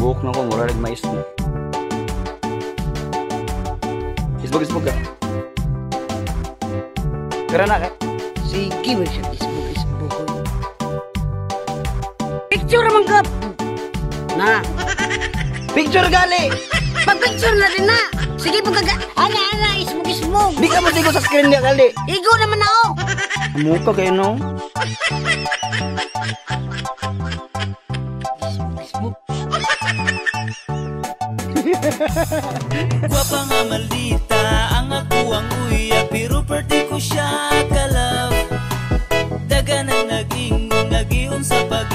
buhok na ko, mura rin mais. Isbog ka. Kira na ka. Sige, wag siya isbog. Picture man ka. Na. Picture gali! Pag-picture na rin na. Sige, ana, isbog. Di ka masigo sa screen niya gali. Igo naman ako. Mukha kayo no? Isbog. Gwapa nga maldita, ang ako ang uya, pero perdi ko siya kalab. Daga nang naging nagiyon sa pag